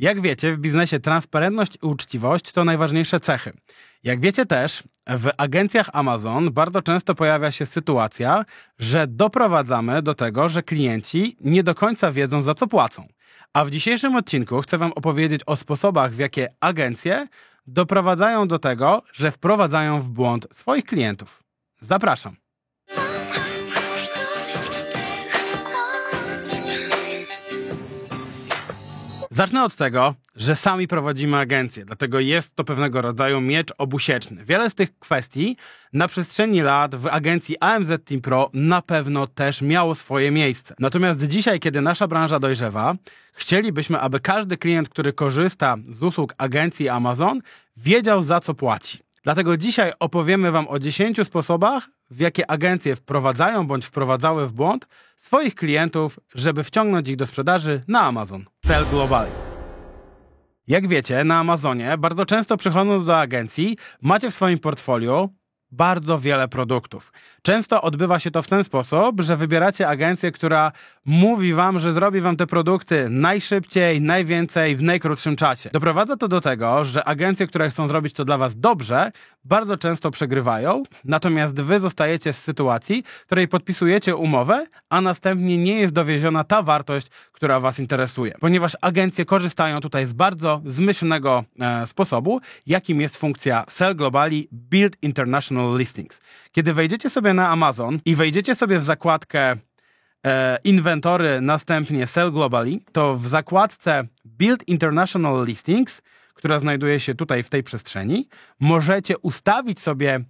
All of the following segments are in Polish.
Jak wiecie, w biznesie transparentność i uczciwość to najważniejsze cechy. Jak wiecie też, w agencjach Amazon bardzo często pojawia się sytuacja, że doprowadzamy do tego, że klienci nie do końca wiedzą, za co płacą. A w dzisiejszym odcinku chcę Wam opowiedzieć o sposobach, w jakie agencje doprowadzają do tego, że wprowadzają w błąd swoich klientów. Zapraszam. Zacznę od tego, że sami prowadzimy agencję, dlatego jest to pewnego rodzaju miecz obusieczny. Wiele z tych kwestii na przestrzeni lat w agencji AMZ Team Pro na pewno też miało swoje miejsce. Natomiast dzisiaj, kiedy nasza branża dojrzewa, chcielibyśmy, aby każdy klient, który korzysta z usług agencji Amazon, wiedział, za co płaci. Dlatego dzisiaj opowiemy Wam o 10 sposobach, w jakie agencje wprowadzają bądź wprowadzały w błąd swoich klientów, żeby wciągnąć ich do sprzedaży na Amazon. Sell Globally. Jak wiecie, na Amazonie bardzo często przychodząc do agencji macie w swoim portfolio bardzo wiele produktów. Często odbywa się to w ten sposób, że wybieracie agencję, która mówi Wam, że zrobi Wam te produkty najszybciej, najwięcej, w najkrótszym czasie. Doprowadza to do tego, że agencje, które chcą zrobić to dla Was dobrze, bardzo często przegrywają, natomiast Wy zostajecie z sytuacji, w której podpisujecie umowę, a następnie nie jest dowieziona ta wartość, która Was interesuje. Ponieważ agencje korzystają tutaj z bardzo zmyślnego sposobu, jakim jest funkcja Sell Globally Build International Listings. Kiedy wejdziecie sobie na Amazon i wejdziecie sobie w zakładkę inwentory, następnie Sell Globally, to w zakładce Build International Listings, która znajduje się tutaj w tej przestrzeni, możecie ustawić sobie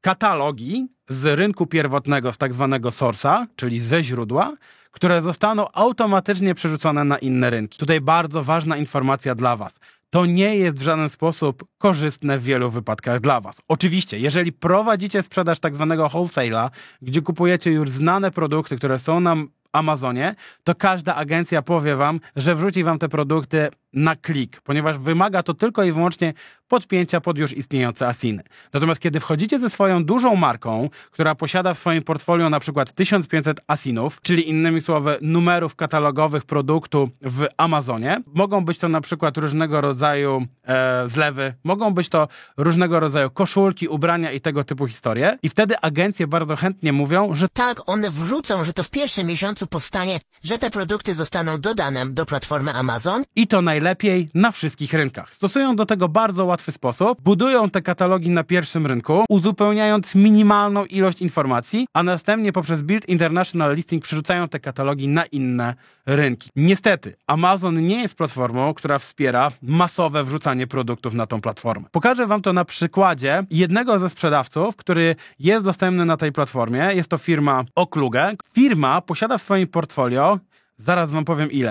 katalogi z rynku pierwotnego, z tak zwanego source'a, czyli ze źródła, które zostaną automatycznie przerzucone na inne rynki. Tutaj bardzo ważna informacja dla Was. To nie jest w żaden sposób korzystne w wielu wypadkach dla Was. Oczywiście, jeżeli prowadzicie sprzedaż tak zwanego wholesale'a, gdzie kupujecie już znane produkty, które są na Amazonie, to każda agencja powie Wam, że wrzuci Wam te produkty na klik, ponieważ wymaga to tylko i wyłącznie podpięcia pod już istniejące asiny. Natomiast kiedy wchodzicie ze swoją dużą marką, która posiada w swoim portfolio na przykład 1500 asinów, czyli innymi słowy numerów katalogowych produktu w Amazonie, mogą być to na przykład różnego rodzaju zlewy, mogą być to różnego rodzaju koszulki, ubrania i tego typu historie. I wtedy agencje bardzo chętnie mówią, że tak, one wrzucą, że to w pierwszym miesiącu powstanie, że te produkty zostaną dodane do platformy Amazon. I to najlepiej na wszystkich rynkach. Stosują do tego bardzo łatwy sposób, budują te katalogi na pierwszym rynku, uzupełniając minimalną ilość informacji, a następnie poprzez Build International Listing przerzucają te katalogi na inne rynki. Niestety, Amazon nie jest platformą, która wspiera masowe wrzucanie produktów na tą platformę. Pokażę Wam to na przykładzie jednego ze sprzedawców, który jest dostępny na tej platformie. Jest to firma Okluge. Firma posiada w swoim portfolio, zaraz Wam powiem ile,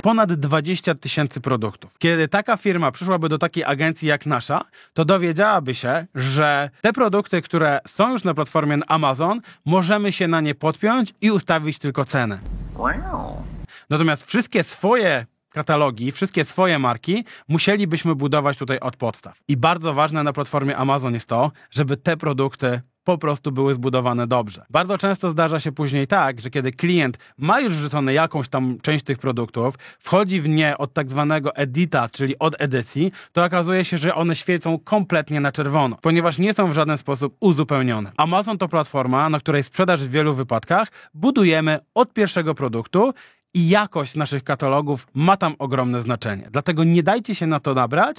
ponad 20 000 produktów. Kiedy taka firma przyszłaby do takiej agencji jak nasza, to dowiedziałaby się, że te produkty, które są już na platformie Amazon, możemy się na nie podpiąć i ustawić tylko cenę. Wow. Natomiast wszystkie swoje katalogi, wszystkie swoje marki musielibyśmy budować tutaj od podstaw. I bardzo ważne na platformie Amazon jest to, żeby te produkty po prostu były zbudowane dobrze. Bardzo często zdarza się później tak, że kiedy klient ma już wrzucone jakąś tam część tych produktów, wchodzi w nie od tak zwanego edita, czyli od edycji, to okazuje się, że one świecą kompletnie na czerwono, ponieważ nie są w żaden sposób uzupełnione. Amazon to platforma, na której sprzedaż w wielu wypadkach budujemy od pierwszego produktu i jakość naszych katalogów ma tam ogromne znaczenie. Dlatego nie dajcie się na to nabrać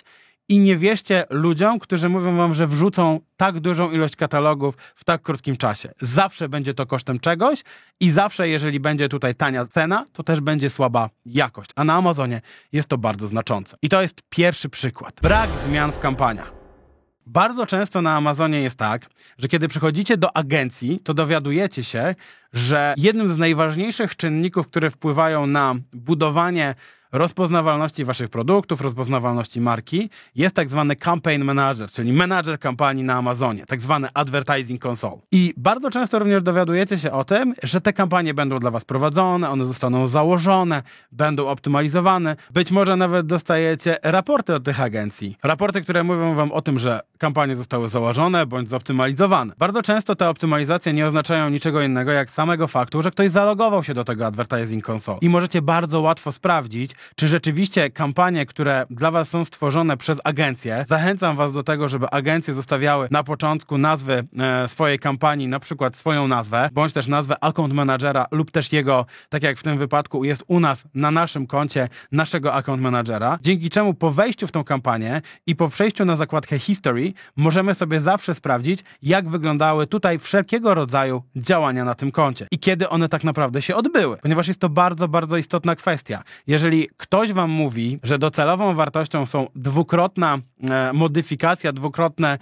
i nie wierzcie ludziom, którzy mówią Wam, że wrzucą tak dużą ilość katalogów w tak krótkim czasie. Zawsze będzie to kosztem czegoś i zawsze, jeżeli będzie tutaj tania cena, to też będzie słaba jakość. A na Amazonie jest to bardzo znaczące. I to jest pierwszy przykład. Brak zmian w kampaniach. Bardzo często na Amazonie jest tak, że kiedy przychodzicie do agencji, to dowiadujecie się, że jednym z najważniejszych czynników, które wpływają na budowanie rozpoznawalności waszych produktów, rozpoznawalności marki, jest tak zwany campaign manager, czyli menadżer kampanii na Amazonie, tak zwany advertising console. I bardzo często również dowiadujecie się o tym, że te kampanie będą dla was prowadzone, one zostaną założone, będą optymalizowane. Być może nawet dostajecie raporty od tych agencji. Raporty, które mówią wam o tym, że kampanie zostały założone bądź zoptymalizowane. Bardzo często te optymalizacje nie oznaczają niczego innego jak samego faktu, że ktoś zalogował się do tego advertising console. I możecie bardzo łatwo sprawdzić, czy rzeczywiście kampanie, które dla was są stworzone przez agencje, zachęcam was do tego, żeby agencje zostawiały na początku nazwy swojej kampanii, na przykład swoją nazwę, bądź też nazwę account managera lub też jego, tak jak w tym wypadku jest u nas na naszym koncie, naszego account managera, dzięki czemu po wejściu w tą kampanię i po przejściu na zakładkę history możemy sobie zawsze sprawdzić, jak wyglądały tutaj wszelkiego rodzaju działania na tym koncie i kiedy one tak naprawdę się odbyły, ponieważ jest to bardzo, bardzo istotna kwestia. Jeżeli ktoś wam mówi, że docelową wartością są dwukrotna modyfikacja, dwukrotne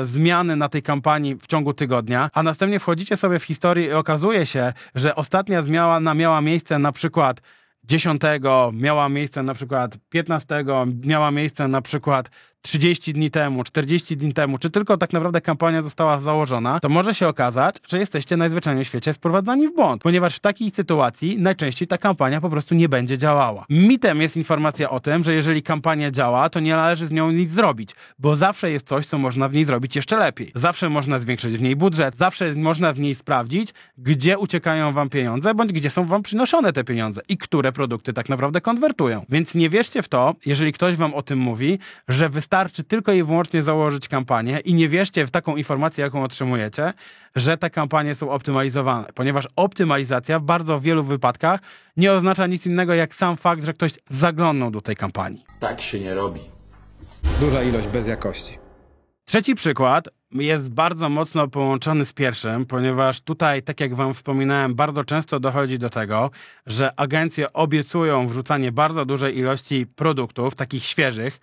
zmiany na tej kampanii w ciągu tygodnia, a następnie wchodzicie sobie w historię i okazuje się, że ostatnia zmiana miała miejsce na przykład 10, miała miejsce na przykład 15, miała miejsce na przykład 30 dni temu, 40 dni temu, czy tylko tak naprawdę kampania została założona, to może się okazać, że jesteście najzwyczajniej w świecie sprowadzani w błąd, ponieważ w takiej sytuacji najczęściej ta kampania po prostu nie będzie działała. Mitem jest informacja o tym, że jeżeli kampania działa, to nie należy z nią nic zrobić, bo zawsze jest coś, co można w niej zrobić jeszcze lepiej. Zawsze można zwiększyć w niej budżet, zawsze można w niej sprawdzić, gdzie uciekają wam pieniądze, bądź gdzie są wam przynoszone te pieniądze i które produkty tak naprawdę konwertują. Więc nie wierzcie w to, jeżeli ktoś wam o tym mówi, że wystarczy tylko i wyłącznie założyć kampanię i nie wierzcie w taką informację, jaką otrzymujecie, że te kampanie są optymalizowane, ponieważ optymalizacja w bardzo wielu wypadkach nie oznacza nic innego jak sam fakt, że ktoś zaglądnął do tej kampanii. Tak się nie robi. Duża ilość bez jakości. Trzeci przykład jest bardzo mocno połączony z pierwszym, ponieważ tutaj, tak jak wam wspominałem, bardzo często dochodzi do tego, że agencje obiecują wrzucanie bardzo dużej ilości produktów, takich świeżych,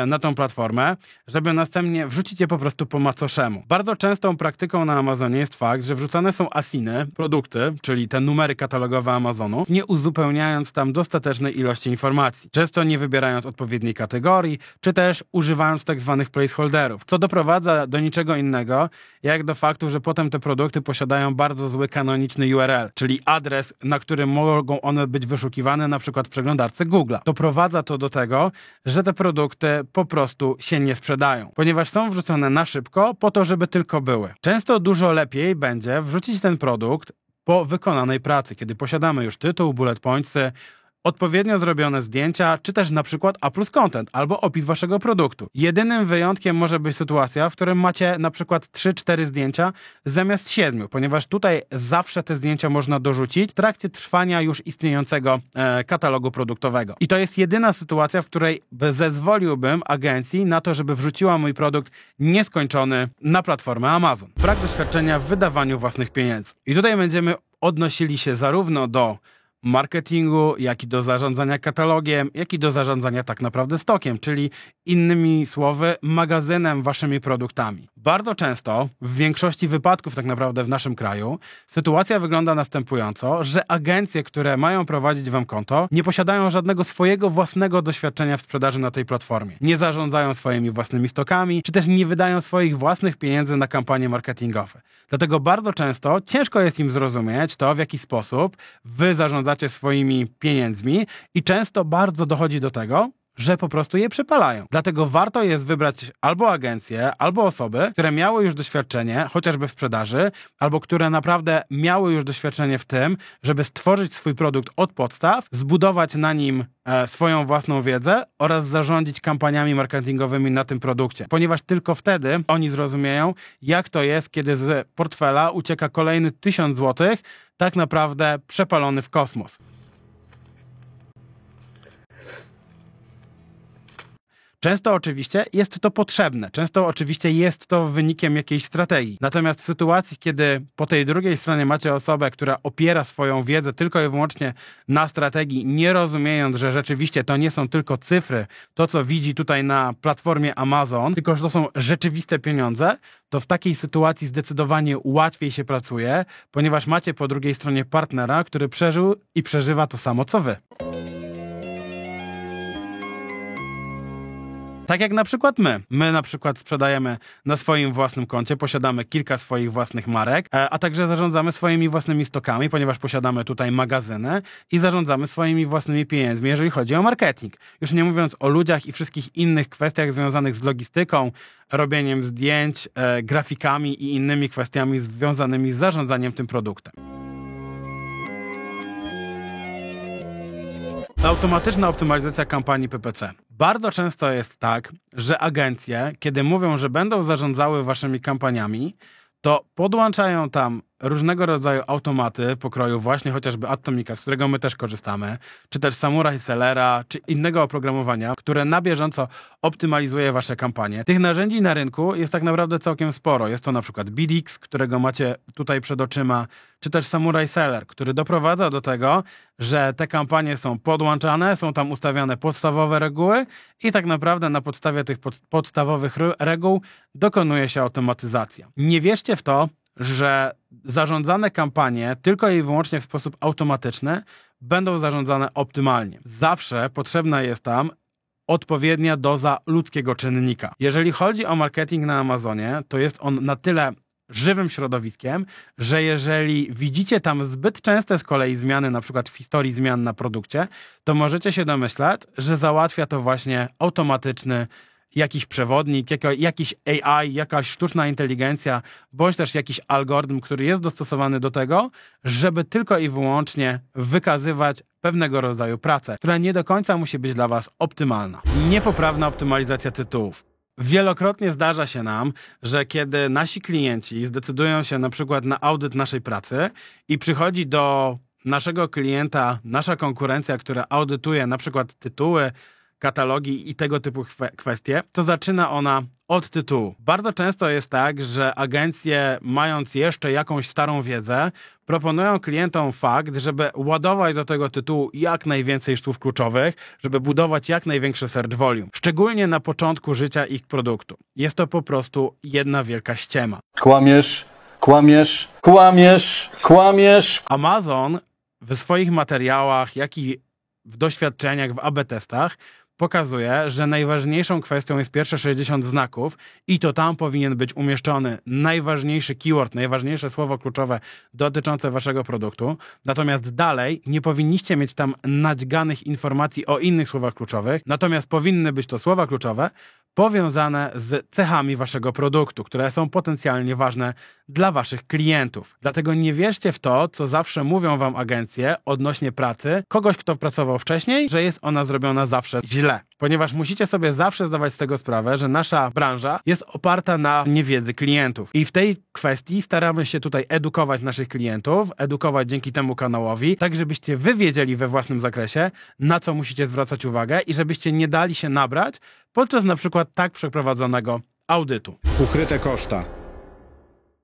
na tą platformę, żeby następnie wrzucić je po prostu po macoszemu. Bardzo częstą praktyką na Amazonie jest fakt, że wrzucane są asiny, produkty, czyli te numery katalogowe Amazonu, nie uzupełniając tam dostatecznej ilości informacji. Często nie wybierając odpowiedniej kategorii, czy też używając tak zwanych placeholderów, co doprowadza do niczego innego, jak do faktu, że potem te produkty posiadają bardzo zły kanoniczny URL, czyli adres, na którym mogą one być wyszukiwane na przykład w przeglądarce Google'a. Doprowadza to do tego, że te produkty po prostu się nie sprzedają, ponieważ są wrzucone na szybko po to, żeby tylko były. Często dużo lepiej będzie wrzucić ten produkt po wykonanej pracy, kiedy posiadamy już tytuł, bullet pointsy, odpowiednio zrobione zdjęcia, czy też na przykład A+ content albo opis waszego produktu. Jedynym wyjątkiem może być sytuacja, w którym macie na przykład 3-4 zdjęcia zamiast 7, ponieważ tutaj zawsze te zdjęcia można dorzucić w trakcie trwania już istniejącego katalogu produktowego. I to jest jedyna sytuacja, w której zezwoliłbym agencji na to, żeby wrzuciła mój produkt nieskończony na platformę Amazon. Brak doświadczenia w wydawaniu własnych pieniędzy. I tutaj będziemy odnosili się zarówno do marketingu, jak i do zarządzania katalogiem, jak i do zarządzania tak naprawdę stokiem, czyli innymi słowy magazynem waszymi produktami. Bardzo często, w większości wypadków tak naprawdę w naszym kraju, sytuacja wygląda następująco, że agencje, które mają prowadzić wam konto, nie posiadają żadnego swojego własnego doświadczenia w sprzedaży na tej platformie. Nie zarządzają swoimi własnymi stokami, czy też nie wydają swoich własnych pieniędzy na kampanie marketingowe. Dlatego bardzo często ciężko jest im zrozumieć to, w jaki sposób wy zarządzacie swoimi pieniędzmi i często bardzo dochodzi do tego, że po prostu je przepalają. Dlatego warto jest wybrać albo agencje, albo osoby, które miały już doświadczenie, chociażby w sprzedaży, albo które naprawdę miały już doświadczenie w tym, żeby stworzyć swój produkt od podstaw, zbudować na nim swoją własną wiedzę oraz zarządzić kampaniami marketingowymi na tym produkcie. Ponieważ tylko wtedy oni zrozumieją, jak to jest, kiedy z portfela ucieka kolejny 1000 złotych, tak naprawdę przepalony w kosmos. Często oczywiście jest to potrzebne, często oczywiście jest to wynikiem jakiejś strategii. Natomiast w sytuacji, kiedy po tej drugiej stronie macie osobę, która opiera swoją wiedzę tylko i wyłącznie na strategii, nie rozumiejąc, że rzeczywiście to nie są tylko cyfry, to co widzi tutaj na platformie Amazon, tylko że to są rzeczywiste pieniądze, to w takiej sytuacji zdecydowanie łatwiej się pracuje, ponieważ macie po drugiej stronie partnera, który przeżył i przeżywa to samo co wy. Tak jak na przykład my. My na przykład sprzedajemy na swoim własnym koncie, posiadamy kilka swoich własnych marek, a także zarządzamy swoimi własnymi stokami, ponieważ posiadamy tutaj magazyny i zarządzamy swoimi własnymi pieniędzmi, jeżeli chodzi o marketing. Już nie mówiąc o ludziach i wszystkich innych kwestiach związanych z logistyką, robieniem zdjęć, grafikami i innymi kwestiami związanymi z zarządzaniem tym produktem. Automatyczna optymalizacja kampanii PPC. Bardzo często jest tak, że agencje, kiedy mówią, że będą zarządzały waszymi kampaniami, to podłączają tam różnego rodzaju automaty pokroju właśnie chociażby Atomica, z którego my też korzystamy, czy też Samurai Sellera, czy innego oprogramowania, które na bieżąco optymalizuje wasze kampanie. Tych narzędzi na rynku jest tak naprawdę całkiem sporo. Jest to na przykład Bidix, którego macie tutaj przed oczyma, czy też Samurai Seller, który doprowadza do tego, że te kampanie są podłączane, są tam ustawiane podstawowe reguły i tak naprawdę na podstawie tych podstawowych reguł dokonuje się automatyzacja. Nie wierzcie w to, że zarządzane kampanie tylko i wyłącznie w sposób automatyczny będą zarządzane optymalnie. Zawsze potrzebna jest tam odpowiednia doza ludzkiego czynnika. Jeżeli chodzi o marketing na Amazonie, to jest on na tyle żywym środowiskiem, że jeżeli widzicie tam zbyt częste z kolei zmiany, na przykład w historii zmian na produkcie, to możecie się domyślać, że załatwia to właśnie automatyczny jakiś przewodnik, jakiś AI, jakaś sztuczna inteligencja, bądź też jakiś algorytm, który jest dostosowany do tego, żeby tylko i wyłącznie wykazywać pewnego rodzaju pracę, która nie do końca musi być dla was optymalna. Niepoprawna optymalizacja tytułów. Wielokrotnie zdarza się nam, że kiedy nasi klienci zdecydują się na przykład na audyt naszej pracy i przychodzi do naszego klienta nasza konkurencja, która audytuje na przykład tytuły, katalogi i tego typu kwestie, to zaczyna ona od tytułu. Bardzo często jest tak, że agencje, mając jeszcze jakąś starą wiedzę, proponują klientom fakt, żeby ładować do tego tytułu jak najwięcej słów kluczowych, żeby budować jak największe search volume. Szczególnie na początku życia ich produktu. Jest to po prostu jedna wielka ściema. Kłamiesz, kłamiesz, kłamiesz, kłamiesz. Amazon w swoich materiałach, jak i w doświadczeniach, w AB testach pokazuje, że najważniejszą kwestią jest pierwsze 60 znaków i to tam powinien być umieszczony najważniejszy keyword, najważniejsze słowo kluczowe dotyczące waszego produktu. Natomiast dalej nie powinniście mieć tam nadźganych informacji o innych słowach kluczowych, natomiast powinny być to słowa kluczowe powiązane z cechami waszego produktu, które są potencjalnie ważne dla waszych klientów. Dlatego nie wierzcie w to, co zawsze mówią wam agencje odnośnie pracy kogoś, kto pracował wcześniej, że jest ona zrobiona zawsze źle. Ponieważ musicie sobie zawsze zdawać z tego sprawę, że nasza branża jest oparta na niewiedzy klientów. I w tej kwestii staramy się tutaj edukować naszych klientów, edukować dzięki temu kanałowi, tak żebyście wy wiedzieli we własnym zakresie, na co musicie zwracać uwagę i żebyście nie dali się nabrać podczas na przykład tak przeprowadzonego audytu. Ukryte koszta.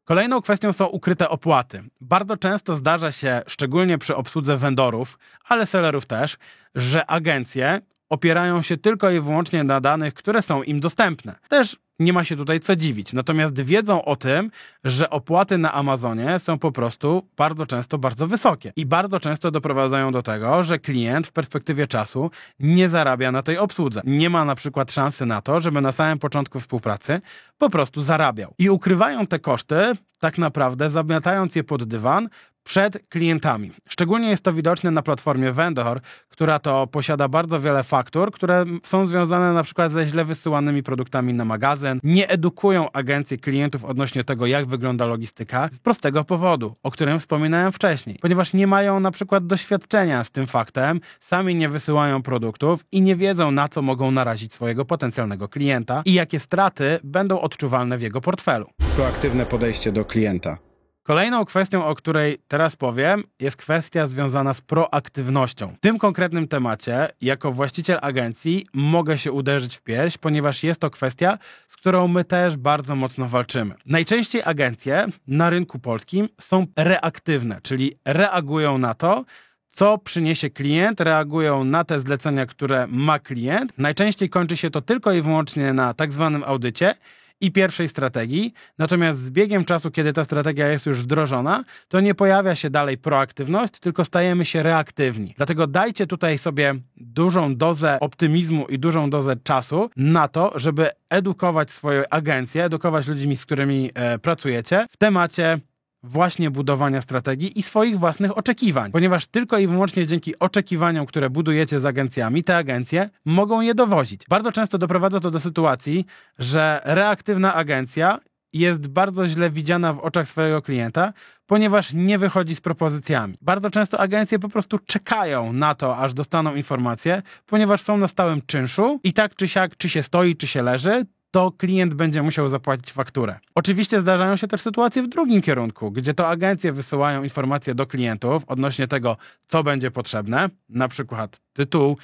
Kolejną kwestią są ukryte opłaty. Bardzo często zdarza się, szczególnie przy obsłudze vendorów, ale sellerów też, że agencje opierają się tylko i wyłącznie na danych, które są im dostępne. Też nie ma się tutaj co dziwić. Natomiast wiedzą o tym, że opłaty na Amazonie są po prostu bardzo często bardzo wysokie. I bardzo często doprowadzają do tego, że klient w perspektywie czasu nie zarabia na tej obsłudze. Nie ma na przykład szansy na to, żeby na samym początku współpracy po prostu zarabiał. I ukrywają te koszty, tak naprawdę zamiatając je pod dywan, przed klientami. Szczególnie jest to widoczne na platformie Vendor, która to posiada bardzo wiele faktur, które są związane na przykład ze źle wysyłanymi produktami na magazyn. Nie edukują agencji klientów odnośnie tego, jak wygląda logistyka z prostego powodu, o którym wspominałem wcześniej. Ponieważ nie mają na przykład doświadczenia z tym faktem, sami nie wysyłają produktów i nie wiedzą, na co mogą narazić swojego potencjalnego klienta i jakie straty będą odczuwalne w jego portfelu. Proaktywne podejście do klienta. Kolejną kwestią, o której teraz powiem, jest kwestia związana z proaktywnością. W tym konkretnym temacie, jako właściciel agencji, mogę się uderzyć w pierś, ponieważ jest to kwestia, z którą my też bardzo mocno walczymy. Najczęściej agencje na rynku polskim są reaktywne, czyli reagują na to, co przyniesie klient, reagują na te zlecenia, które ma klient. Najczęściej kończy się to tylko i wyłącznie na tak zwanym audycie i pierwszej strategii, natomiast z biegiem czasu, kiedy ta strategia jest już wdrożona, to nie pojawia się dalej proaktywność, tylko stajemy się reaktywni. Dlatego dajcie tutaj sobie dużą dozę optymizmu i dużą dozę czasu na to, żeby edukować swoje agencje, edukować ludzi, z którymi pracujecie w temacie właśnie budowania strategii i swoich własnych oczekiwań, ponieważ tylko i wyłącznie dzięki oczekiwaniom, które budujecie z agencjami, te agencje mogą je dowozić. Bardzo często doprowadza to do sytuacji, że reaktywna agencja jest bardzo źle widziana w oczach swojego klienta, ponieważ nie wychodzi z propozycjami. Bardzo często agencje po prostu czekają na to, aż dostaną informacje, ponieważ są na stałym czynszu i tak czy siak, czy się stoi, czy się leży, to klient będzie musiał zapłacić fakturę. Oczywiście zdarzają się też sytuacje w drugim kierunku, gdzie to agencje wysyłają informacje do klientów odnośnie tego, co będzie potrzebne, na przykład tytuł,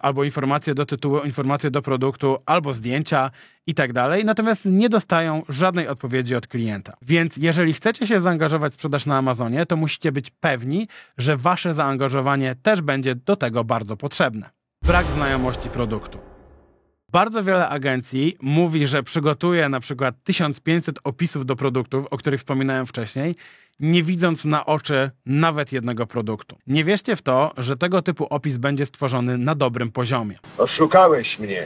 albo informacje do tytułu, informacje do produktu, albo zdjęcia i tak dalej, natomiast nie dostają żadnej odpowiedzi od klienta. Więc jeżeli chcecie się zaangażować w sprzedaż na Amazonie, to musicie być pewni, że wasze zaangażowanie też będzie do tego bardzo potrzebne. Brak znajomości produktu. Bardzo wiele agencji mówi, że przygotuje na przykład 1500 opisów do produktów, o których wspominałem wcześniej, nie widząc na oczy nawet jednego produktu. Nie wierzcie w to, że tego typu opis będzie stworzony na dobrym poziomie. Oszukałeś mnie.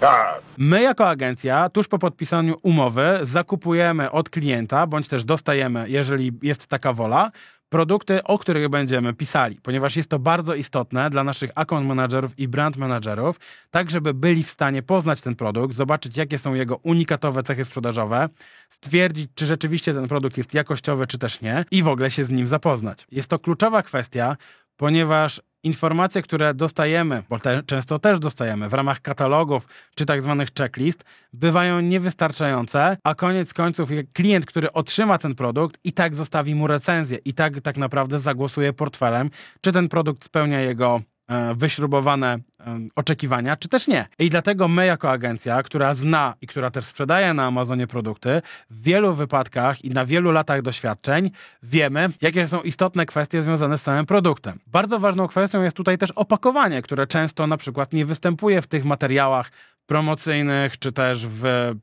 Tak. My jako agencja, tuż po podpisaniu umowy, zakupujemy od klienta, bądź też dostajemy, jeżeli jest taka wola, produkty, o których będziemy pisali, ponieważ jest to bardzo istotne dla naszych account managerów i brand managerów, tak żeby byli w stanie poznać ten produkt, zobaczyć jakie są jego unikatowe cechy sprzedażowe, stwierdzić, czy rzeczywiście ten produkt jest jakościowy, czy też nie i w ogóle się z nim zapoznać. Jest to kluczowa kwestia, ponieważ informacje, które dostajemy, bo często też dostajemy w ramach katalogów czy tak zwanych checklist, bywają niewystarczające, a koniec końców klient, który otrzyma ten produkt, i tak zostawi mu recenzję, i tak naprawdę zagłosuje portfelem, czy ten produkt spełnia jego wyśrubowane oczekiwania, czy też nie. I dlatego my jako agencja, która zna i która też sprzedaje na Amazonie produkty, w wielu wypadkach i na wielu latach doświadczeń wiemy, jakie są istotne kwestie związane z samym produktem. Bardzo ważną kwestią jest tutaj też opakowanie, które często na przykład nie występuje w tych materiałach promocyjnych, czy też w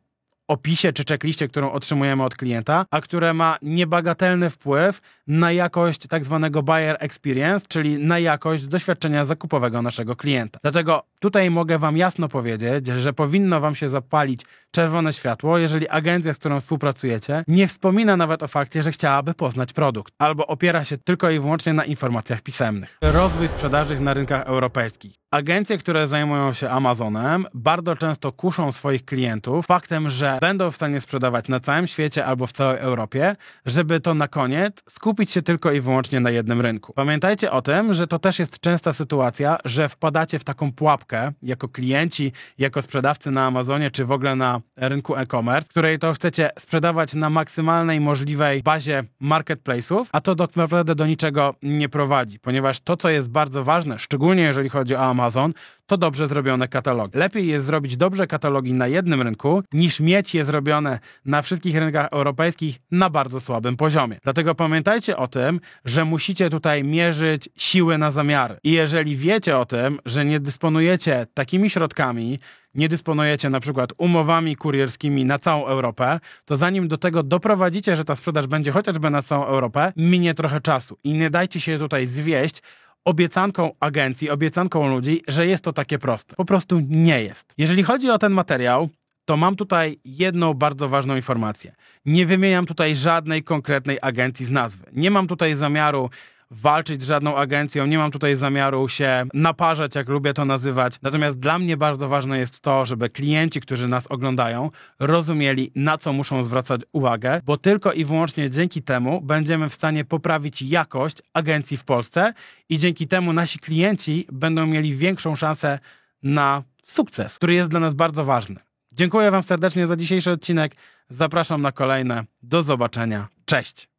opisie czy checkliście, którą otrzymujemy od klienta, a które ma niebagatelny wpływ na jakość tak zwanego buyer experience, czyli na jakość doświadczenia zakupowego naszego klienta. Dlatego tutaj mogę wam jasno powiedzieć, że powinno wam się zapalić czerwone światło, jeżeli agencja, z którą współpracujecie, nie wspomina nawet o fakcie, że chciałaby poznać produkt, albo opiera się tylko i wyłącznie na informacjach pisemnych. Rozwój sprzedaży na rynkach europejskich. Agencje, które zajmują się Amazonem, bardzo często kuszą swoich klientów faktem, że będą w stanie sprzedawać na całym świecie albo w całej Europie, żeby to na koniec skupić się tylko i wyłącznie na jednym rynku. Pamiętajcie o tym, że to też jest częsta sytuacja, że wpadacie w taką pułapkę jako klienci, jako sprzedawcy na Amazonie, czy w ogóle na rynku e-commerce, w której to chcecie sprzedawać na maksymalnej możliwej bazie marketplace'ów, a to tak naprawdę do niczego nie prowadzi, ponieważ to, co jest bardzo ważne, szczególnie jeżeli chodzi o Amazon, to dobrze zrobione katalogi. Lepiej jest zrobić dobrze katalogi na jednym rynku, niż mieć je zrobione na wszystkich rynkach europejskich na bardzo słabym poziomie. Dlatego pamiętajcie o tym, że musicie tutaj mierzyć siły na zamiary. I jeżeli wiecie o tym, że nie dysponujecie takimi środkami, nie dysponujecie na przykład umowami kurierskimi na całą Europę, to zanim do tego doprowadzicie, że ta sprzedaż będzie chociażby na całą Europę, minie trochę czasu. I nie dajcie się tutaj zwieść obiecanką agencji, obiecanką ludzi, że jest to takie proste. Po prostu nie jest. Jeżeli chodzi o ten materiał, to mam tutaj jedną bardzo ważną informację. Nie wymieniam tutaj żadnej konkretnej agencji z nazwy. Nie mam tutaj zamiaru walczyć z żadną agencją, nie mam tutaj zamiaru się naparzać, jak lubię to nazywać. Natomiast dla mnie bardzo ważne jest to, żeby klienci, którzy nas oglądają, rozumieli, na co muszą zwracać uwagę, bo tylko i wyłącznie dzięki temu będziemy w stanie poprawić jakość agencji w Polsce i dzięki temu nasi klienci będą mieli większą szansę na sukces, który jest dla nas bardzo ważny. Dziękuję wam serdecznie za dzisiejszy odcinek. Zapraszam na kolejne. Do zobaczenia. Cześć!